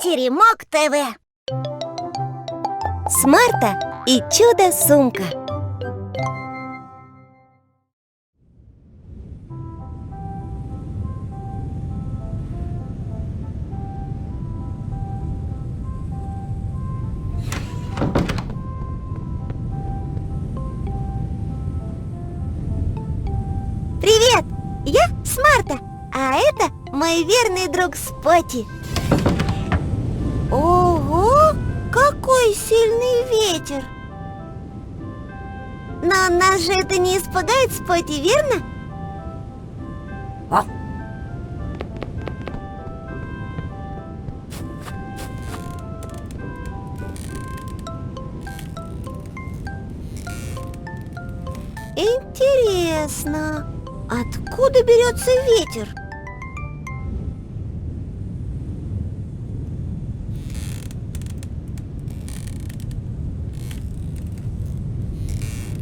Теремок ТВ. Смарта и чудо-сумка. Привет! Я Смарта, а это мой верный друг Спотти. Ого! Какой сильный ветер! Но нас же это не испугает, Спотти, верно? Интересно, откуда берется ветер?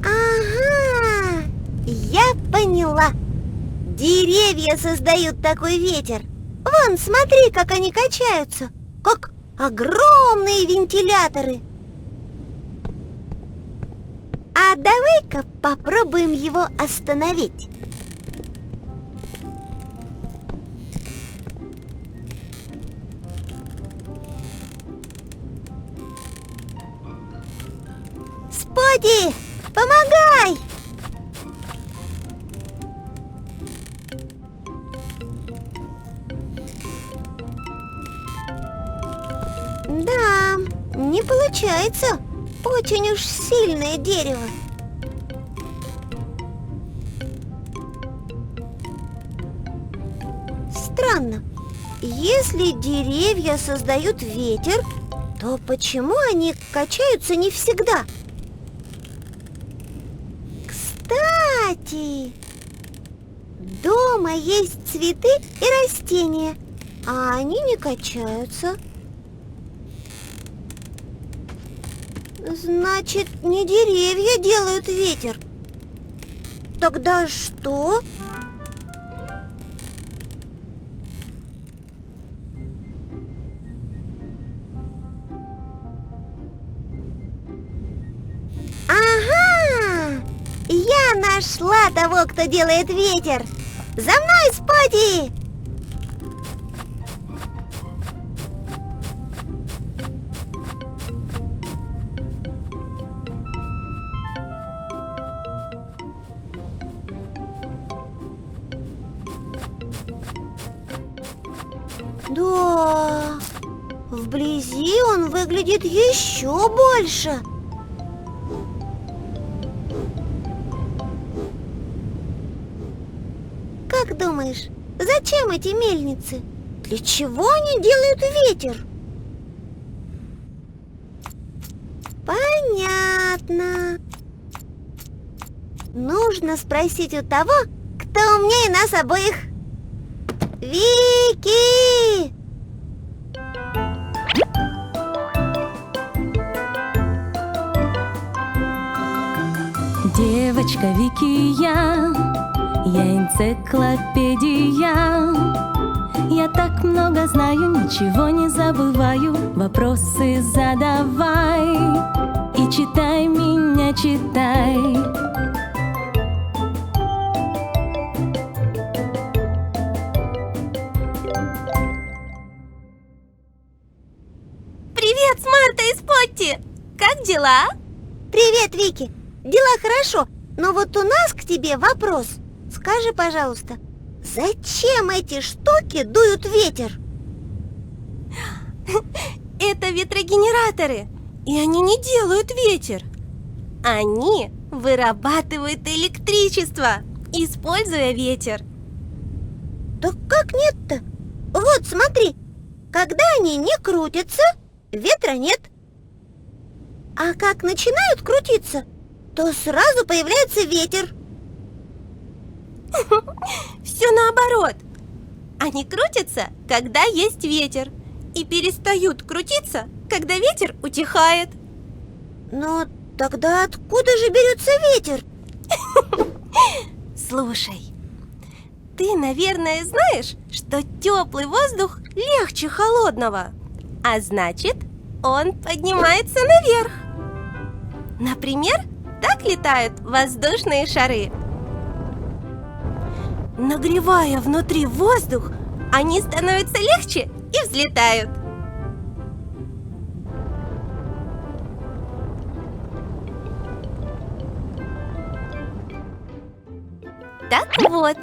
Ага, я поняла. Деревья создают такой ветер. Вон, смотри, как они качаются. Как огромные вентиляторы. А давай-ка попробуем его остановить. Спотти, помогай! Да, не получается. Очень уж сильное дерево. Странно. Если деревья создают ветер, то почему они качаются не всегда? Кстати, дома есть цветы и растения, а они не качаются. Значит, не деревья делают ветер. Тогда что? Ага! Я нашла того, кто делает ветер. За мной, Спотти! Да, вблизи он выглядит еще больше. Как думаешь, зачем эти мельницы? Для чего они делают ветер? Понятно. Нужно спросить у того, кто умнее нас обоих. Вики! Девочка Вики, я энциклопедия. Я так много знаю, ничего не забываю. Вопросы задавай и читай меня, читай. Привет, Смарта и Спотти! Как дела? Привет, Вики! Дела хорошо, но вот у нас к тебе вопрос. Скажи, пожалуйста, зачем эти штуки дуют ветер? Это ветрогенераторы, и они не делают ветер. Они вырабатывают электричество, используя ветер. Так как нет-то? Вот, смотри, когда они не крутятся, ветра нет. А как начинают крутиться, то сразу появляется ветер. Все наоборот. Они крутятся, когда есть ветер, и перестают крутиться, когда ветер утихает. Но тогда откуда же берется ветер? Слушай, ты, наверное, знаешь, что теплый воздух легче холодного. а значит, он поднимается наверх. Например, так летают воздушные шары. Нагревая внутри воздух, они становятся легче и взлетают. Так вот,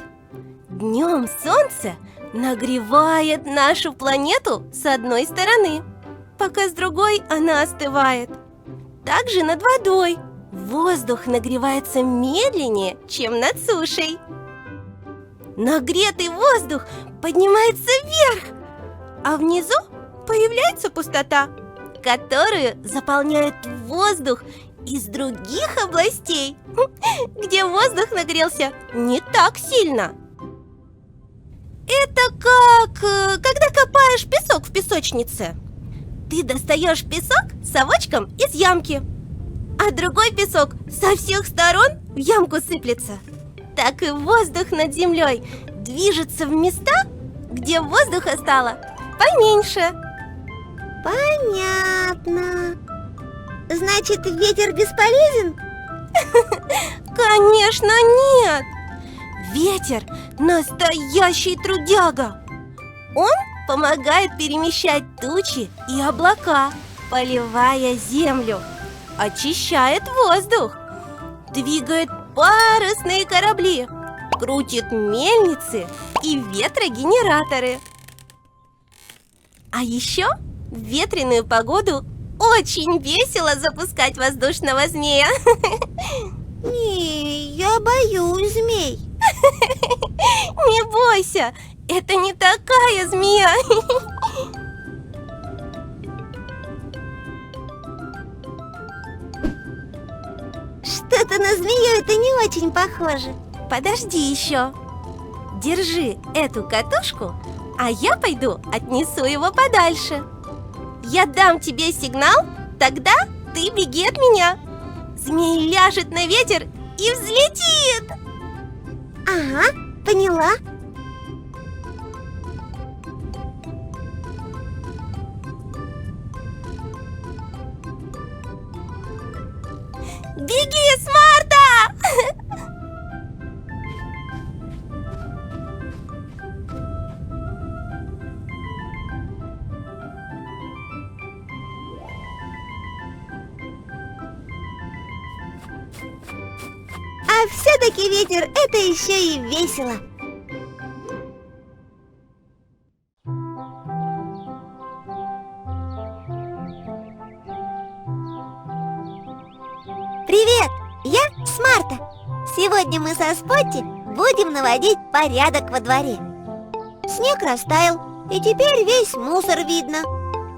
днем солнце нагревает нашу планету с одной стороны, пока с другой она остывает. Также над водой воздух нагревается медленнее, чем над сушей. Нагретый воздух поднимается вверх, а внизу появляется пустота, которую заполняет воздух из других областей, где воздух нагрелся не так сильно. Это как когда копаешь песок в песочнице. Ты достаешь песок совочком из ямки, а другой песок со всех сторон в ямку сыплется. Так и воздух над землей движется в места, где воздуха стало поменьше. Понятно. Значит, ветер бесполезен? Конечно, нет! Ветер – настоящий трудяга. Он помогает перемещать тучи и облака, поливая землю, очищает воздух, двигает парусные корабли, крутит мельницы и ветрогенераторы. А еще в ветреную погоду очень весело запускать воздушного змея. Не, я боюсь змей. Не бойся, это не такая змея. Что-то на змею это не очень похоже. Подожди еще. Держи эту катушку, а я пойду отнесу его подальше. Я дам тебе сигнал, тогда ты беги от меня. Змей ляжет на ветер и взлетит. Ага, поняла. Беги, Смарта! А все-таки ветер это еще и весело. Привет, я Смарта. Сегодня мы со Спотти будем наводить порядок во дворе. Снег растаял, и теперь весь мусор видно.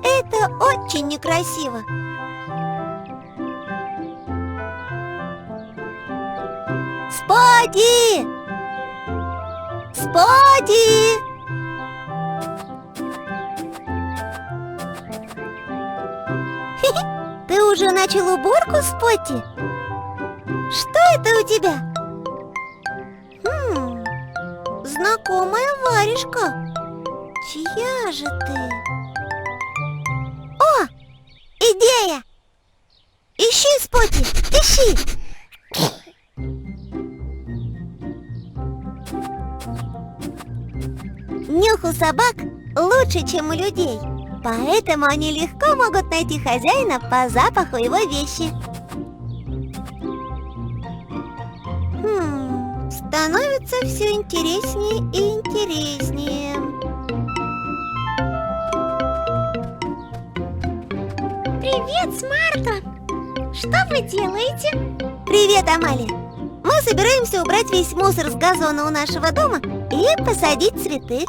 Это очень некрасиво. Спотти! Спотти! Ты уже начал уборку, Спотти? Что это у тебя? Знакомая варежка. Чья же ты? О, идея! Ищи, Спотти, ищи! Нюх у собак лучше, чем у людей, поэтому они легко могут найти хозяина по запаху его вещи. Становится все интереснее и интереснее. Привет, Смарта! Что вы делаете? Привет, Амалия! Мы собираемся убрать весь мусор с газона у нашего дома и посадить цветы.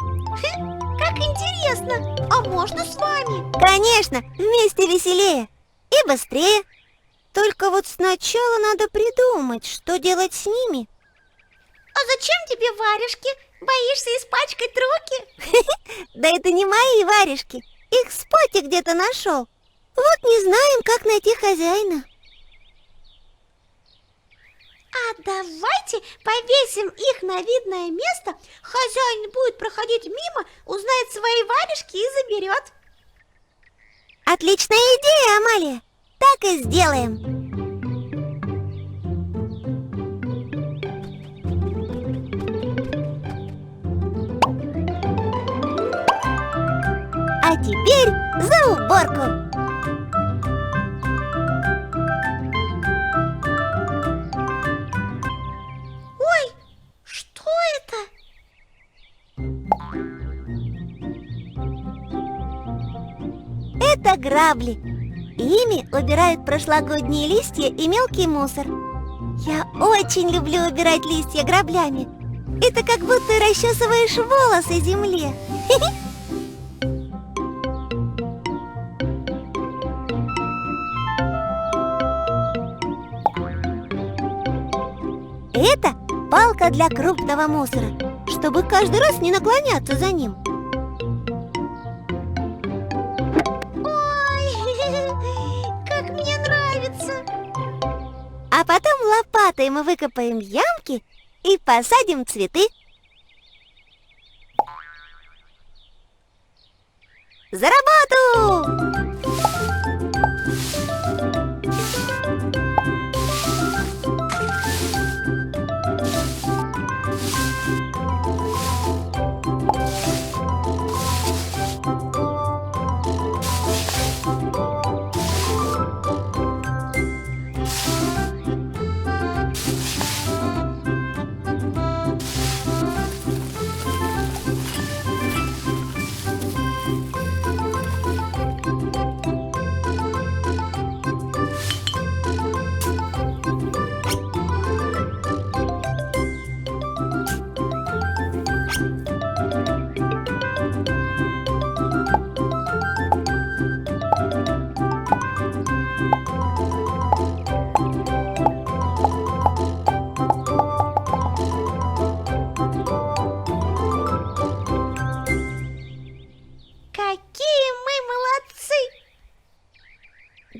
Как интересно! А можно с вами? Конечно, вместе веселее и быстрее. Только вот сначала надо придумать, что делать с ними. А зачем тебе варежки? Боишься испачкать руки? Да это не мои варежки. Их Спотти где-то нашел. Вот не знаем, как найти хозяина. А давайте повесим их на видное место. Хозяин будет проходить мимо, узнает свои варежки и заберет. Отличная идея, Амалия. Так и сделаем. А теперь за уборку. Ой, что это? Это грабли. Ими убирают прошлогодние листья и мелкий мусор. Я очень люблю убирать листья граблями. Это как будто расчесываешь волосы земле. Это палка для крупного мусора, чтобы каждый раз не наклоняться за ним. Как мне нравится! А потом лопатой мы выкопаем ямки и посадим цветы. За работу!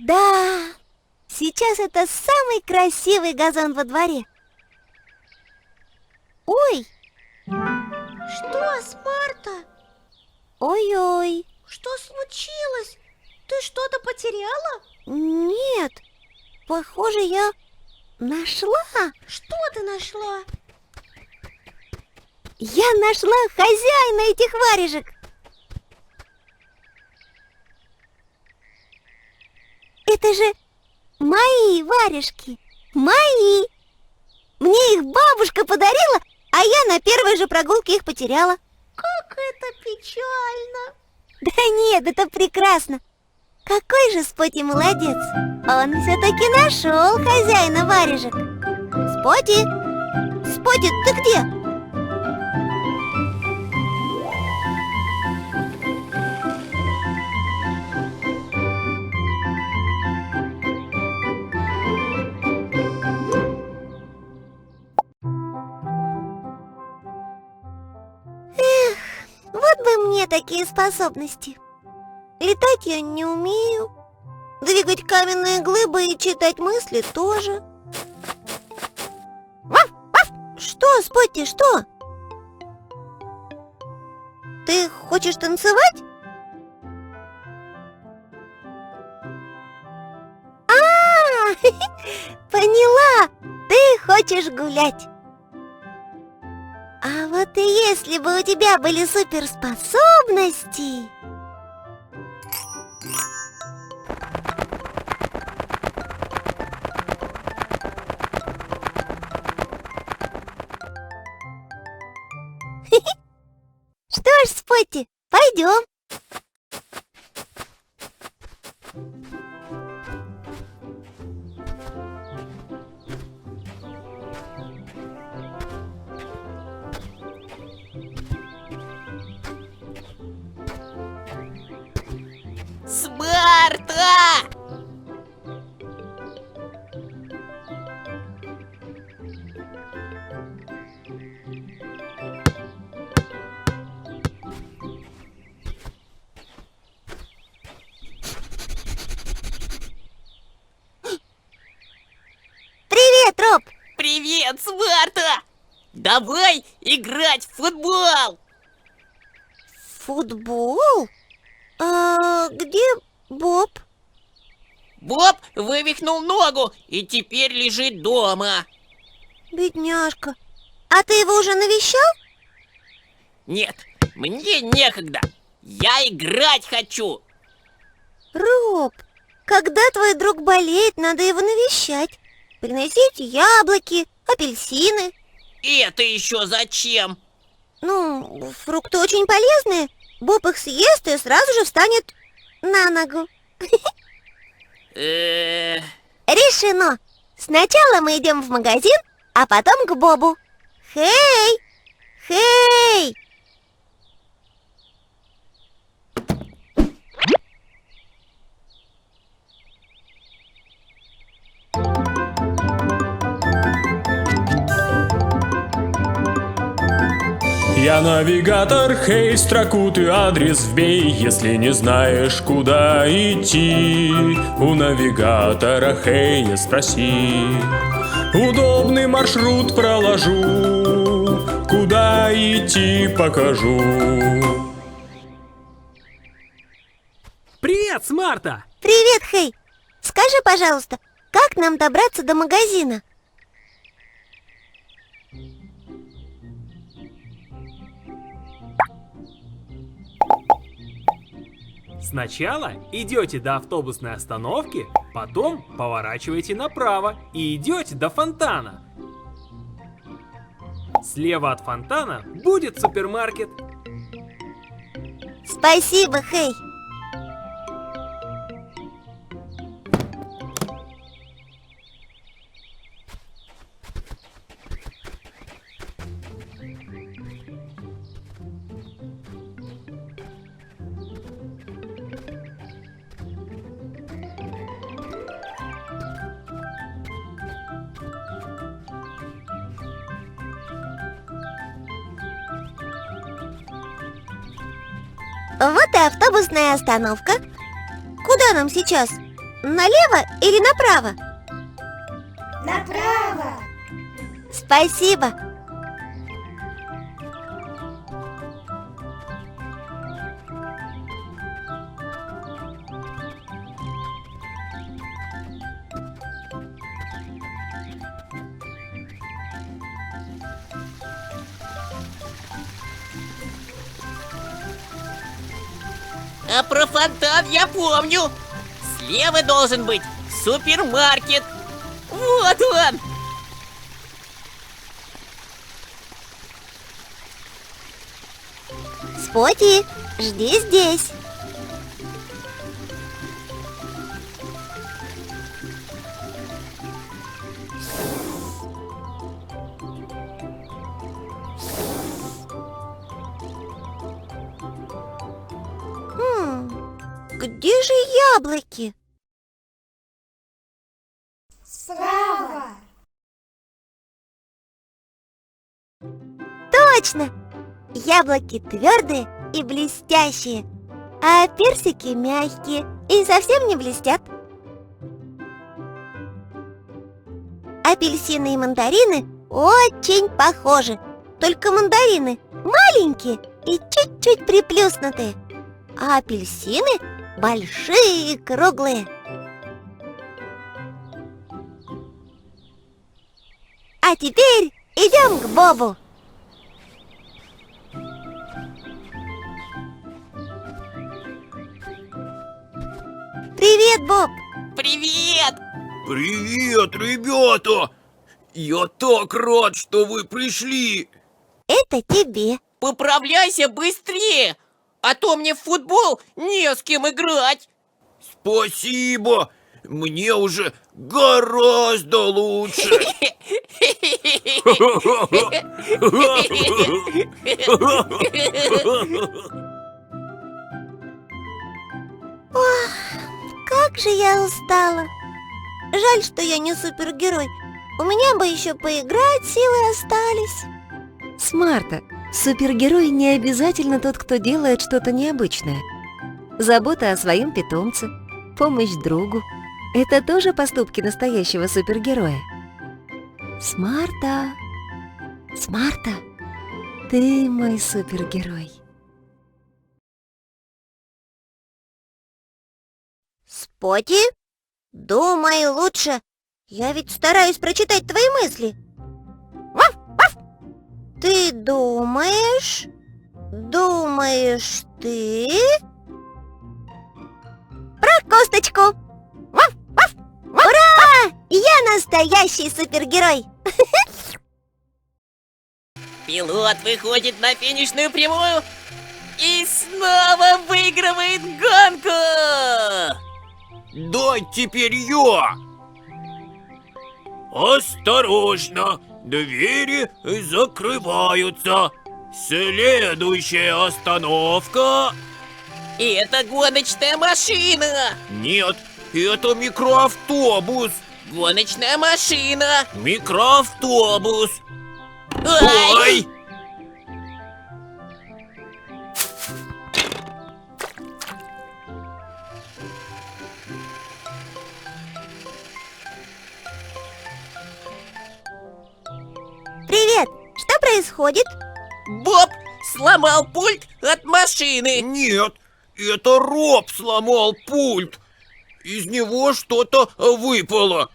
Да, сейчас это самый красивый газон во дворе. Ой! Что, Спарта? Ой-ой! Что случилось? Ты что-то потеряла? Нет, похоже, я нашла. Что ты нашла? Я нашла хозяина этих варежек. Это же мои варежки, мои. Мне их бабушка подарила, а я на первой же прогулке их потеряла. Как это печально. Да нет, это прекрасно. Какой же Спотти молодец. Он все-таки нашел хозяина варежек. Спотти, Спотти, ты где? Вот бы мне такие способности. Летать я не умею. Двигать каменные глыбы и читать мысли тоже. Ваф, ваф! Что, Спотти, что? Ты хочешь танцевать? Поняла! Ты хочешь гулять. А вот и если бы у тебя были суперспособности... Что ж, Спотти, пойдем. Спарта! Привет, Роб! Привет, Спарта! Давай играть в футбол! Футбол? А где Боб, Боб вывихнул ногу и теперь лежит дома. бедняжка. А ты его уже навещал? Нет, мне некогда. Я играть хочу. Роб, когда твой друг болеет, надо его навещать. Приносить яблоки, апельсины. И это еще зачем? Ну, фрукты очень полезные. Боб их съест и сразу же встанет на ногу. Решено. Сначала мы идем в магазин, а потом к Бобу. Хей! Хей! Я навигатор, хей, строку ты адрес вбей, если не знаешь, куда идти. У навигатора, хей, спроси. Удобный маршрут проложу, куда идти покажу. Привет, Смарта! Привет, Хей! Скажи, пожалуйста, как нам добраться до магазина? Сначала идете до автобусной остановки, потом поворачиваете направо и идете до фонтана. Слева от фонтана будет супермаркет. Спасибо, Хей! Вот и автобусная остановка. Куда нам сейчас? Налево или направо? Направо. Спасибо. А про фонтан я помню. Слева должен быть супермаркет. Вот он. Споти, жди здесь. Где же яблоки? Справа. Точно! Яблоки твердые и блестящие, а персики мягкие и совсем не блестят. Апельсины и мандарины очень похожи, только мандарины маленькие и чуть-чуть приплюснутые, а апельсины большие и круглые. А теперь идем к Бобу. Привет, Боб! Привет! Привет, ребята! Я так рад, что вы пришли! Это тебе. Поправляйся быстрее, а то мне в футбол не с кем играть. Спасибо! Мне уже гораздо лучше! Как же я устала. Жаль, что я не супергерой. У меня бы еще поиграть силы остались. Смарта, супергерой не обязательно тот, кто делает что-то необычное. Забота о своем питомце, помощь другу — это тоже поступки настоящего супергероя. Смарта, Смарта, ты мой супергерой. Споти, думай лучше. Я ведь стараюсь прочитать твои мысли. Ваф, ваф. Ты думаешь ты про косточку. Ваф, ваф. Ура! Я настоящий супергерой. Пилот выходит на финишную прямую и снова выигрывает гонку! Дай теперь я! Осторожно! Двери закрываются! Следующая остановка... Это гоночная машина! Нет, это микроавтобус! Гоночная машина! Микроавтобус! Ай! Ой! Привет! Что происходит? Боб сломал пульт от машины! Нет, это Роб сломал пульт! Из него что-то выпало!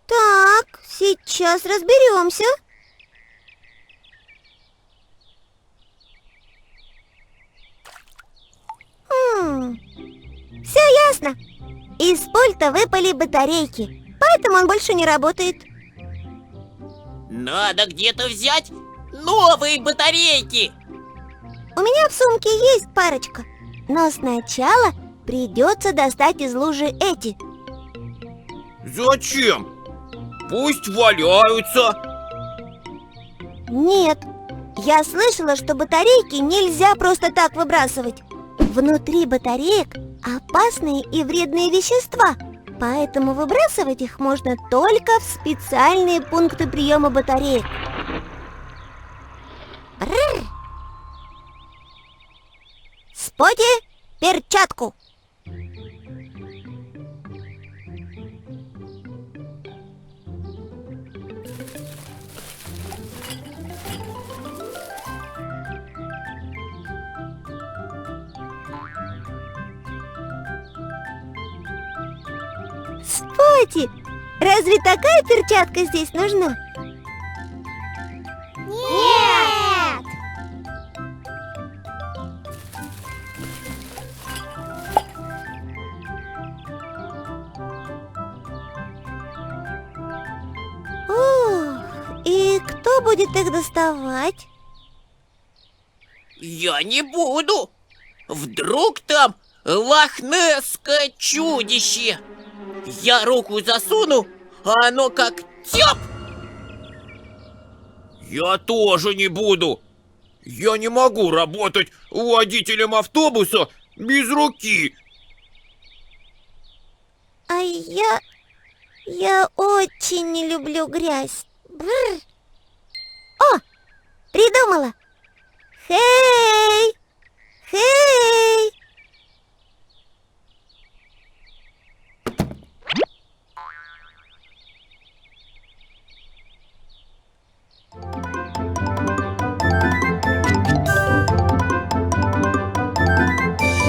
Так, сейчас разберемся. Все ясно. Из пульта выпали батарейки, поэтому он больше не работает. Надо где-то взять новые батарейки! У меня в сумке есть парочка, но сначала придется достать из лужи эти. Зачем? Пусть валяются! Нет, я слышала, что батарейки нельзя просто так выбрасывать. Внутри батареек опасные и вредные вещества, поэтому выбрасывать их можно только в специальные пункты приема батареек. Бррр. Споти, перчатку! Споти, разве такая перчатка здесь нужна? Нет! Ох, и кто будет их доставать? Я не буду! Вдруг там лохнесское чудище! Я руку засуну, а оно как тёп! Я тоже не буду! Я не могу работать водителем автобуса без руки! А я очень не люблю грязь. Бррр. О, придумала. Хей! Хей!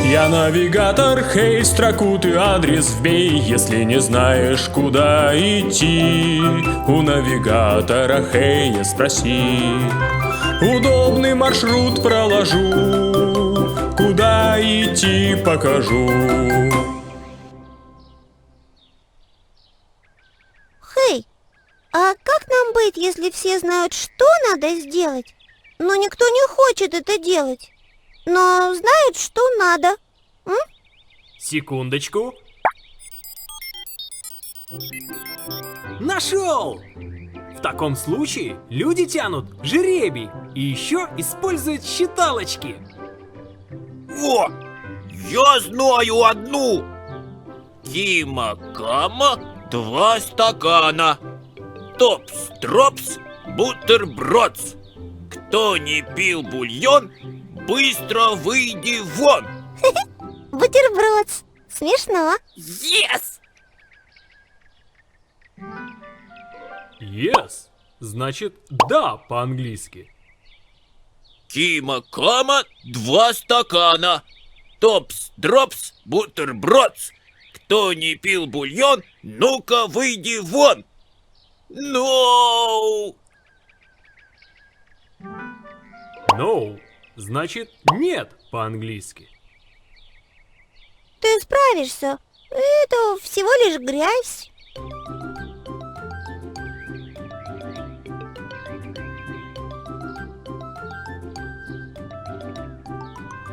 Я навигатор, хей, строку ты адрес вбей, если не знаешь, куда идти. У навигатора, хей, спроси. Удобный маршрут проложу, куда идти покажу. Хей, а как нам быть, если все знают, что надо сделать, но никто не хочет это делать, но знают, что надо? Секундочку. Нашел! В таком случае люди тянут жеребий и еще используют считалочки. О! Я знаю одну! Кима-кама, 2 стакана. Топс-тропс, бутербродс. Кто не пил бульон, быстро выйди вон! Бутерброд. Смешно. Yes! Yes, значит да по-английски. Кима-кама, 2 стакана. Топс-дропс, бутербродс. Кто не пил бульон, ну-ка выйди вон. No! No значит нет по-английски. Ты справишься. Это всего лишь грязь.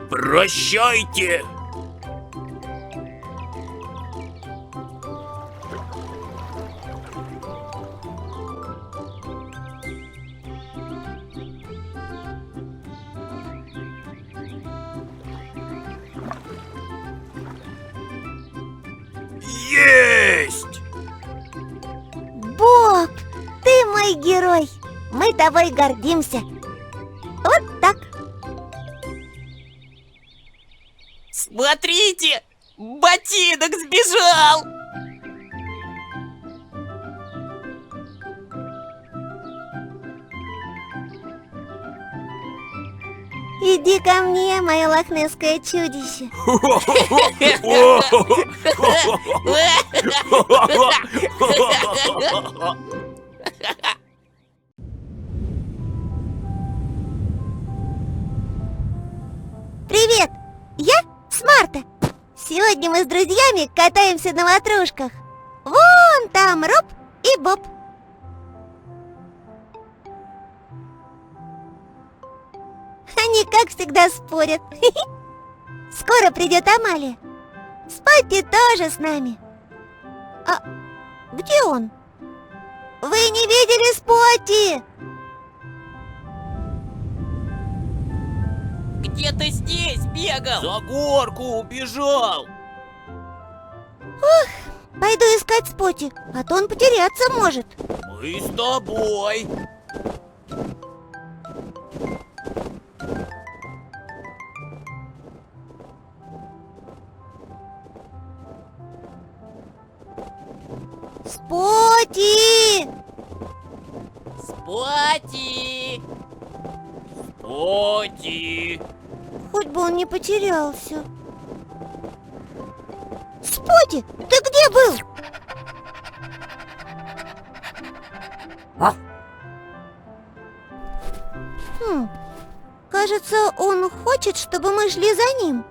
Прощайте! Есть! Боб, ты мой герой. Мы тобой гордимся. Вот так. Смотрите! Ботинок сбежал! Иди ко мне, мое лохнесское чудище. Привет, я Смарта. Сегодня мы с друзьями катаемся на ватрушках. Вон там Роб и Боб. Они, как всегда, спорят. Скоро придет Амалия. Спотти тоже с нами. А где он? Вы не видели Спотти? Где-то здесь бегал! За горку убежал! Пойду искать Спотти, а то он потеряться может. Мы с тобой! Спотти! Спотти! Спотти! Хоть бы он не потерялся. Спотти, ты где был? Кажется, он хочет, чтобы мы шли за ним.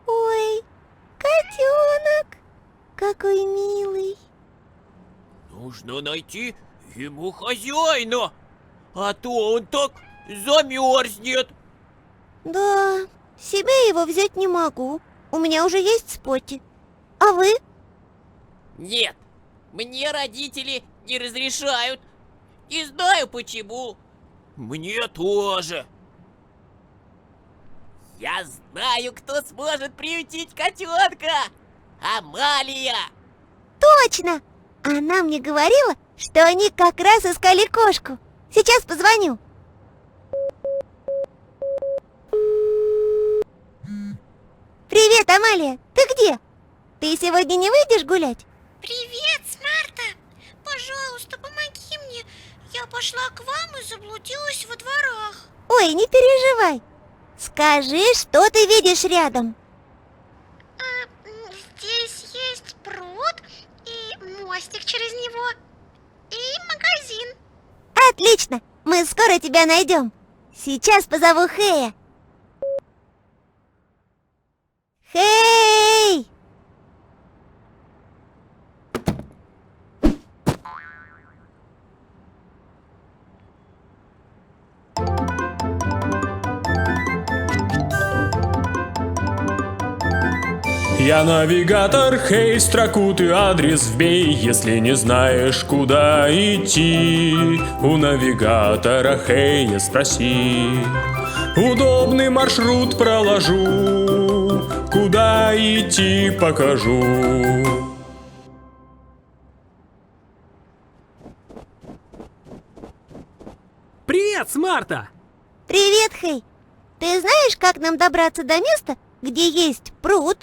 Ой, котенок, какой милый. Нужно найти ему хозяина, а то он так замерзнет. Да, себе его взять не могу. У меня уже есть Спотти. А вы? Нет, мне родители не разрешают. Не знаю почему. Мне тоже. Я знаю, кто сможет приютить котенка. Амалия! Точно! Она мне говорила, что они как раз искали кошку. Сейчас позвоню. Привет, Амалия, ты где? Ты сегодня не выйдешь гулять? Привет, Смарта! Пожалуйста, помоги мне. Я пошла к вам и заблудилась во дворах. Ой, не переживай. Скажи, что ты видишь рядом. Здесь есть пруд и мостик через него, и магазин. Отлично, мы скоро тебя найдем. Сейчас позову Хэя. Хэй! Я навигатор, Хэй, строку ты адрес вбей, если не знаешь, куда идти. У навигатора Хэя спроси. Удобный маршрут проложу, куда идти покажу. Привет, Смарта! Привет, Хей. Ты знаешь, как нам добраться до места, где есть пруд,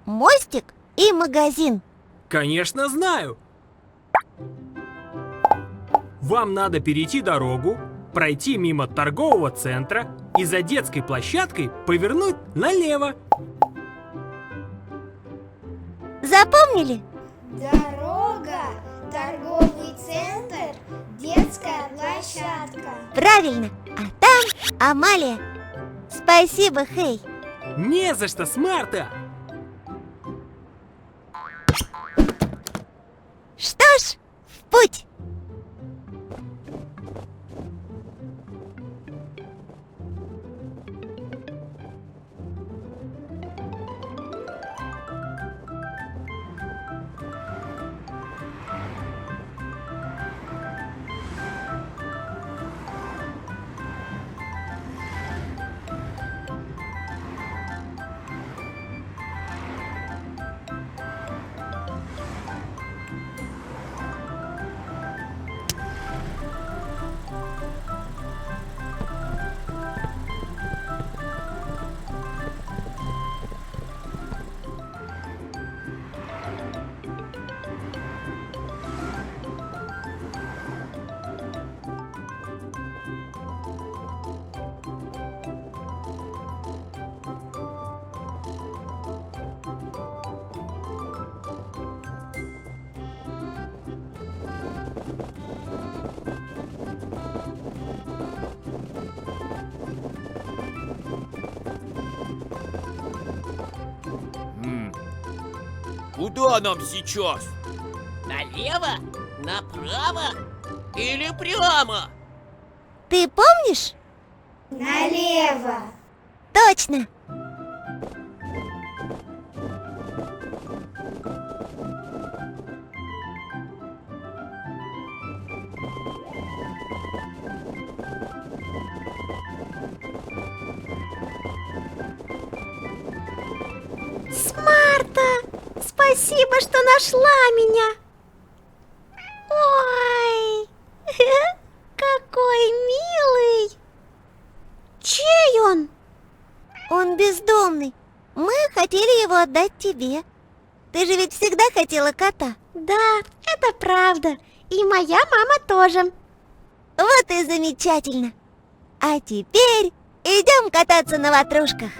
мостик и магазин? Конечно, знаю. Вам надо перейти дорогу, пройти мимо торгового центра и за детской площадкой повернуть налево. Запомнили? Дорога, торговый центр, детская площадка. Правильно. А там Амалия. Спасибо, Хей. Не за что, Смарта! Что ж, в путь. Куда нам сейчас? Налево? Направо? Или прямо? Ты помнишь? Налево. Точно. Смарта, спасибо, что нашла меня. Ой, какой милый. Чей он? Он бездомный. Мы хотели его отдать тебе. Ты же ведь всегда хотела кота. Да, это правда. И моя мама тоже. Вот и замечательно. А теперь идем кататься на ватрушках.